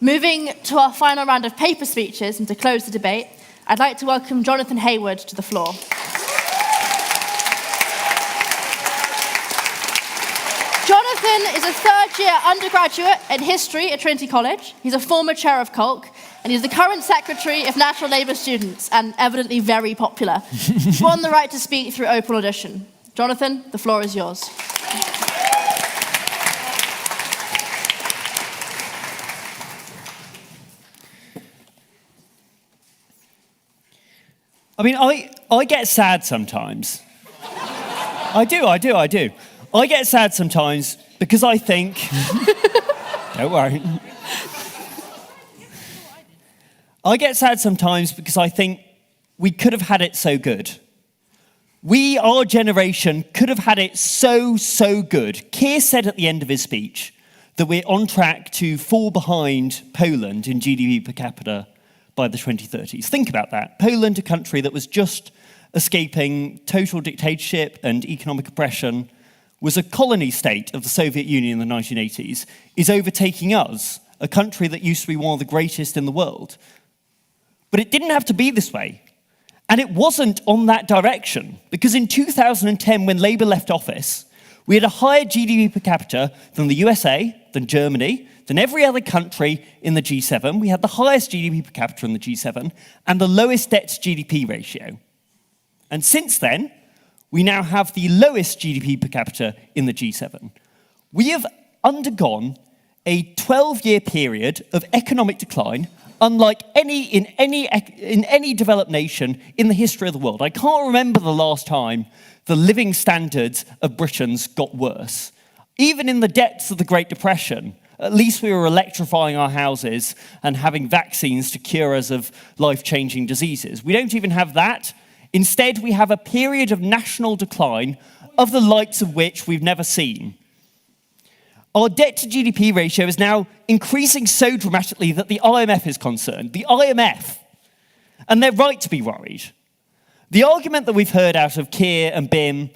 Moving to our final round of paper speeches and to close the debate, I'd like to welcome Jonathan Hayward to the floor. Jonathan is a third-year undergraduate in history at Trinity College. He's a former chair of COLC, and he's the current secretary of National Labour Students, and evidently very popular. He won the right to speak through open audition. Jonathan, the floor is yours. I mean, I get sad sometimes. I do. I get sad sometimes because I think... Don't worry. I get sad sometimes because I think we could have had it so good. We, our generation, could have had it so good. Keir said at the end of his speech that we're on track to fall behind Poland in GDP per capita by the 2030s. Think about that. Poland, a country that was just escaping total dictatorship and economic oppression, was a colony state of the Soviet Union in the 1980s, is overtaking us, a country that used to be one of the greatest in the world. But it didn't have to be this way. And it wasn't on that direction, because in 2010, when Labour left office, we had a higher GDP per capita than the USA, than Germany, than every other country in the G7. We had the highest GDP per capita in the G7 and the lowest debt to GDP ratio. And since then, we now have the lowest GDP per capita in the G7. We have undergone a 12-year period of economic decline unlike in any developed nation in the history of the world. I can't remember the last time the living standards of Britons got worse. Even in the depths of the Great Depression, at least we were electrifying our houses and having vaccines to cure us of life-changing diseases. We don't even have that. Instead, we have a period of national decline of the likes of which we've never seen. Our debt to GDP ratio is now increasing so dramatically that the IMF is concerned. The IMF. And they're right to be worried. The argument that we've heard out of Keir and BIM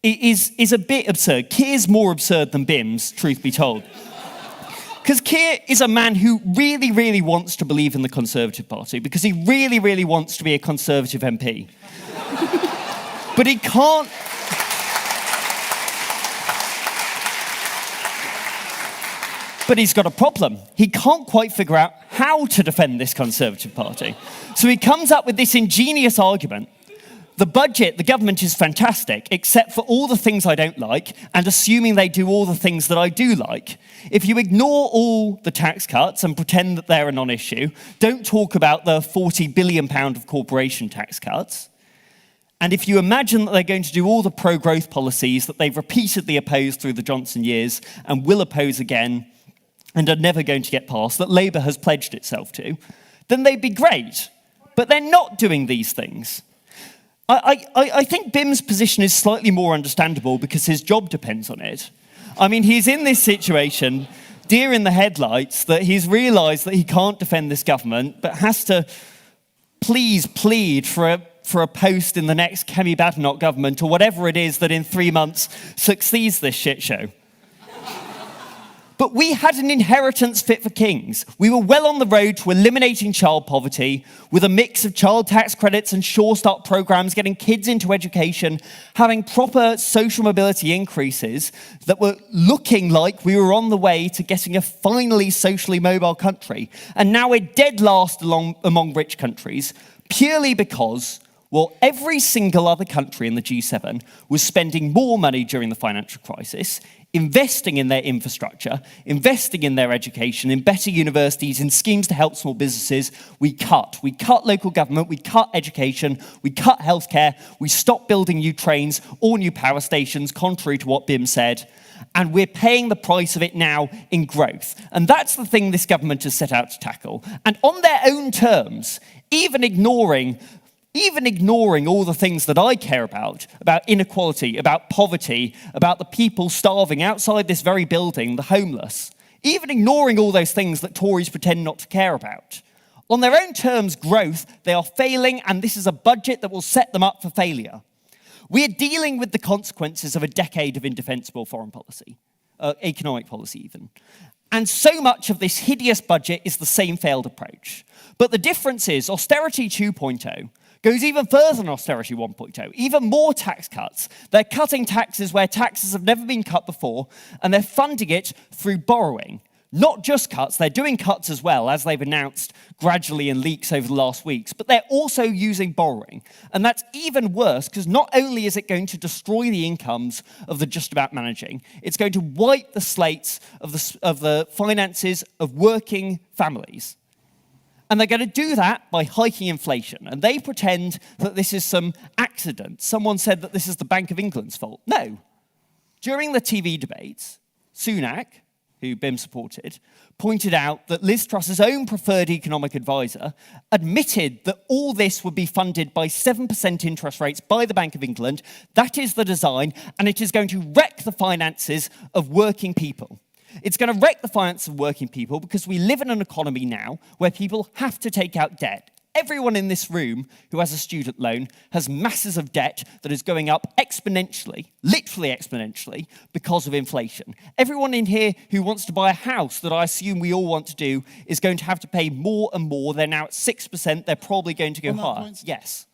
is a bit absurd. Keir's more absurd than BIM's, truth be told. Because Keir is a man who really wants to believe in the Conservative Party, because he really wants to be a Conservative MP. But he can't... But he's got a problem. He can't quite figure out how to defend this Conservative Party. So he comes up with this ingenious argument. The budget, the government is fantastic, except for all the things I don't like, and assuming they do all the things that I do like. If you ignore all the tax cuts and pretend that they're a non-issue, don't talk about the £40 billion of corporation tax cuts, and if you imagine that they're going to do all the pro-growth policies that they've repeatedly opposed through the Johnson years and will oppose again, and are never going to get passed, that Labour has pledged itself to, then they'd be great. But they're not doing these things. I think BIM's position is slightly more understandable because his job depends on it. I mean, he's in this situation, deer in the headlights, that he's realised that he can't defend this government, but has to plead for a post in the next Kemi Badenoch government, or whatever it is that in 3 months succeeds this shit show. But we had an inheritance fit for kings. We were well on the road to eliminating child poverty with a mix of child tax credits and Sure Start programs, getting kids into education, having proper social mobility increases that were looking like we were on the way to getting a finally socially mobile country. And now we're dead last among rich countries purely because, well, every single other country in the G7 was spending more money during the financial crisis, investing in their infrastructure, investing in their education, in better universities, in schemes to help small businesses. We cut local government, we cut education, we cut healthcare, we stopped building new trains or new power stations, contrary to what BIM said, and we're paying the price of it now in growth. And that's the thing this government has set out to tackle. And on their own terms, even ignoring all the things that I care about inequality, about poverty, about the people starving outside this very building, the homeless, even ignoring all those things that Tories pretend not to care about. On their own terms, growth, they are failing, and this is a budget that will set them up for failure. We're dealing with the consequences of a decade of indefensible foreign policy, economic policy even. And so much of this hideous budget is the same failed approach. But the difference is Austerity 2.0 goes even further than Austerity 1.0, even more tax cuts. They're cutting taxes where taxes have never been cut before, and they're funding it through borrowing. Not just cuts, they're doing cuts as well, as they've announced gradually in leaks over the last weeks, but they're also using borrowing. And that's even worse, because not only is it going to destroy the incomes of the just about managing, it's going to wipe the slates of the finances of working families. And they're going to do that by hiking inflation. And they pretend that this is some accident. Someone said that this is the Bank of England's fault. No. During the TV debates, Sunak, who BIM supported, pointed out that Liz Truss's own preferred economic advisor admitted that all this would be funded by 7% interest rates by the Bank of England. That is the design, and it is going to wreck the finances of working people. It's going to wreck the finances of working people because we live in an economy now where people have to take out debt. Everyone in this room who has a student loan has masses of debt that is going up exponentially, literally exponentially, because of inflation. Everyone in here who wants to buy a house, that I assume we all want to do, is going to have to pay more and more. They're now at 6%. They're probably going to go higher. Yes.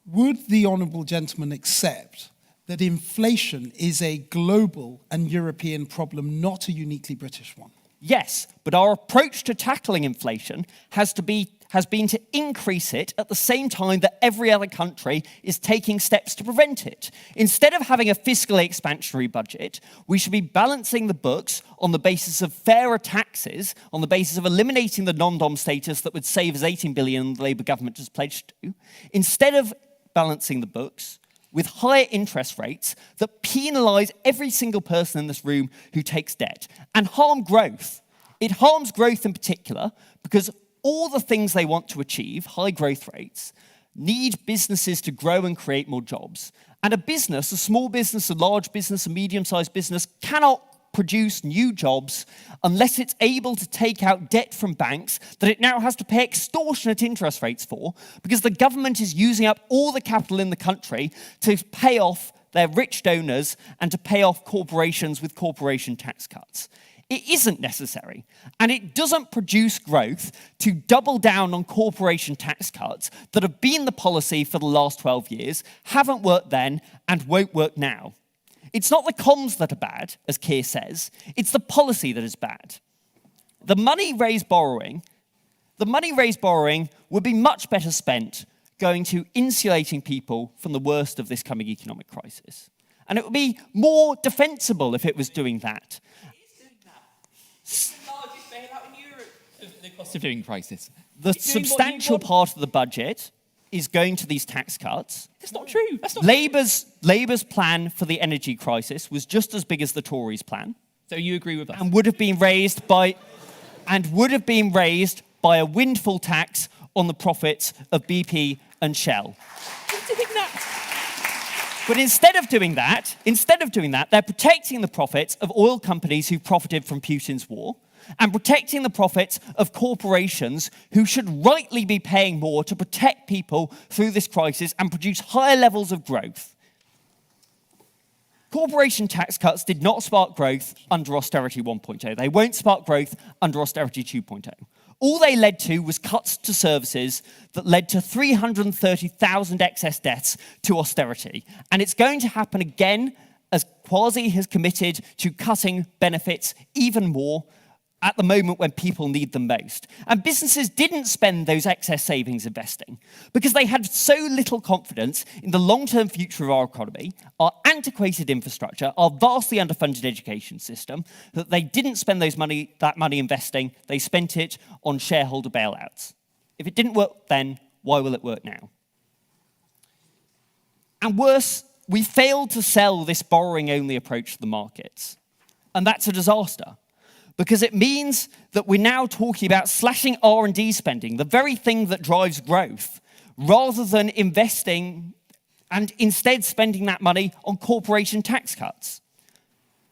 Would the honourable gentleman accept that inflation is a global and European problem, not a uniquely British one? Yes, but our approach to tackling inflation has been to increase it at the same time that every other country is taking steps to prevent it. Instead of having a fiscally expansionary budget, we should be balancing the books on the basis of fairer taxes, on the basis of eliminating the non-dom status that would save us 18 billion the Labour government has pledged to, instead of balancing the books with higher interest rates that penalise every single person in this room who takes debt and harm growth. It harms growth in particular because all the things they want to achieve, high growth rates, need businesses to grow and create more jobs. And a business, a small business, a large business, a medium-sized business, cannot produce new jobs unless it's able to take out debt from banks that it now has to pay extortionate interest rates for because the government is using up all the capital in the country to pay off their rich donors and to pay off corporations with corporation tax cuts. It isn't necessary, and it doesn't produce growth to double down on corporation tax cuts that have been the policy for the last 12 years, haven't worked then, and won't work now. It's not the comms that are bad, as Keir says, it's the policy that is bad. The money raised borrowing would be much better spent going to insulating people from the worst of this coming economic crisis. And it would be more defensible if it was doing that. It's the largest bailout in Europe of the cost of living crisis. The substantial part of the budget is going to these tax cuts. That's not true. That's not Labour's plan for the energy crisis was just as big as the Tories' plan. So you agree with us? And would have been raised by a windfall tax on the profits of BP and Shell. What do you think that? But instead of doing that, they're protecting the profits of oil companies who profited from Putin's war and protecting the profits of corporations who should rightly be paying more to protect people through this crisis and produce higher levels of growth. Corporation tax cuts did not spark growth under Austerity 1.0. They won't spark growth under Austerity 2.0. All they led to was cuts to services that led to 330,000 excess deaths to austerity. And it's going to happen again as Kwasi has committed to cutting benefits even more at the moment when people need them most. And businesses didn't spend those excess savings investing because they had so little confidence in the long-term future of our economy, our antiquated infrastructure, our vastly underfunded education system, that they didn't spend that money investing. They spent it on shareholder bailouts. If it didn't work then, why will it work now? And worse, we failed to sell this borrowing-only approach to the markets. And that's a disaster. Because it means that we're now talking about slashing R&D spending, the very thing that drives growth, rather than investing and instead spending that money on corporation tax cuts.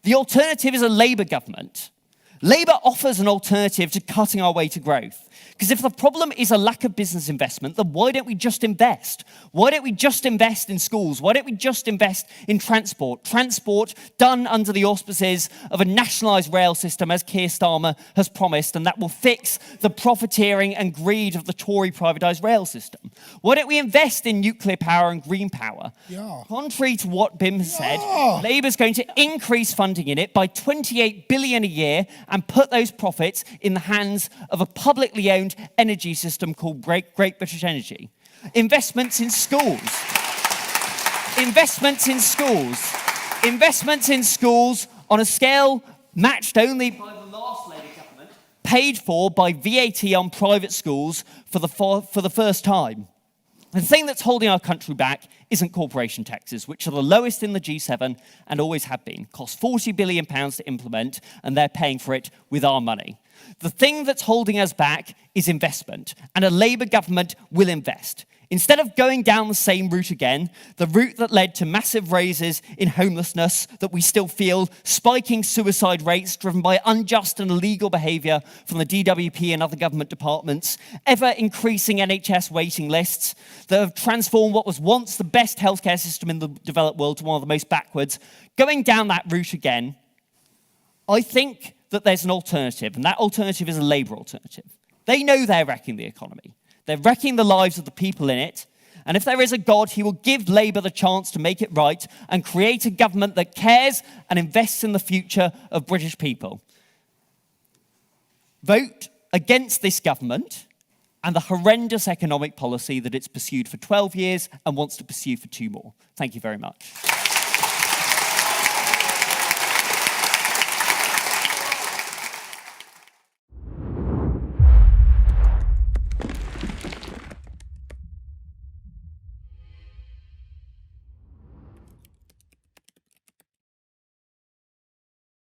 The alternative is a Labour government Labour offers an alternative to cutting our way to growth. Because if the problem is a lack of business investment, then why don't we just invest? Why don't we just invest in schools? Why don't we just invest in transport? Transport done under the auspices of a nationalised rail system, as Keir Starmer has promised, and that will fix the profiteering and greed of the Tory privatised rail system. Why don't we invest in nuclear power and green power? Yeah. Contrary to what Bim has said, Yeah. Labour's going to increase funding in it by 28 billion a year and put those profits in the hands of a publicly owned energy system called Great British Energy. Investments in schools. Investments in schools. Investments in schools on a scale matched only by the last Labour government, paid for by VAT on private schools for the first time. The thing that's holding our country back isn't corporation taxes, which are the lowest in the G7 and always have been. Cost £40 billion to implement, and they're paying for it with our money. The thing that's holding us back is investment, and a Labour government will invest. Instead of going down the same route again, the route that led to massive raises in homelessness that we still feel, spiking suicide rates driven by unjust and illegal behaviour from the DWP and other government departments, ever-increasing NHS waiting lists that have transformed what was once the best healthcare system in the developed world to one of the most backwards, going down that route again, I think that there's an alternative, and that alternative is a Labour alternative. They know they're wrecking the economy. They're wrecking the lives of the people in it. And if there is a God, he will give Labour the chance to make it right and create a government that cares and invests in the future of British people. Vote against this government and the horrendous economic policy that it's pursued for 12 years and wants to pursue for 2 more. Thank you very much.